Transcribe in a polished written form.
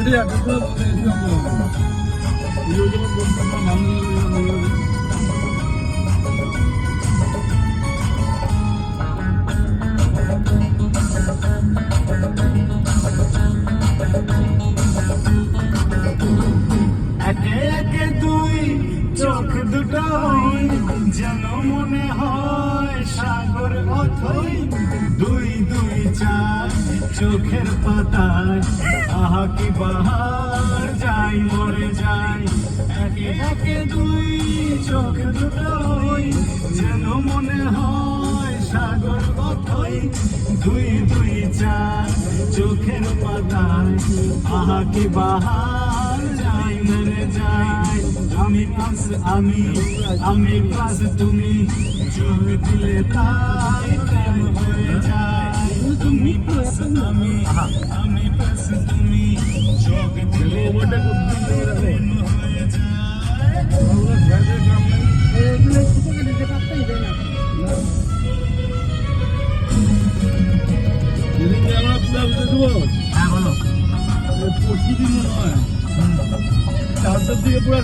একে একে দুই চোখ দুটো যেন মনে হয় সাগর অথই দুই দুই চার চোখের পাতায় আহা কি বাহার যাই মরে যাই একে একে দুই চোখ দুটো যেন মনে হয় সাগর অথই দুই দুই চার চোখের পাতায় আহা কি বাহার যাই মরে যাই আমি পাস আমি পাস তুমি চোখ দিলে তাই প্রেম হয়ে যায় তুমি পাস আমি পাস তুমি চোখ দিলে প্রেম হয়ে যায় হ্যাঁ বলো প্রতিদিন মনে হয় 4টার দিকে পুরো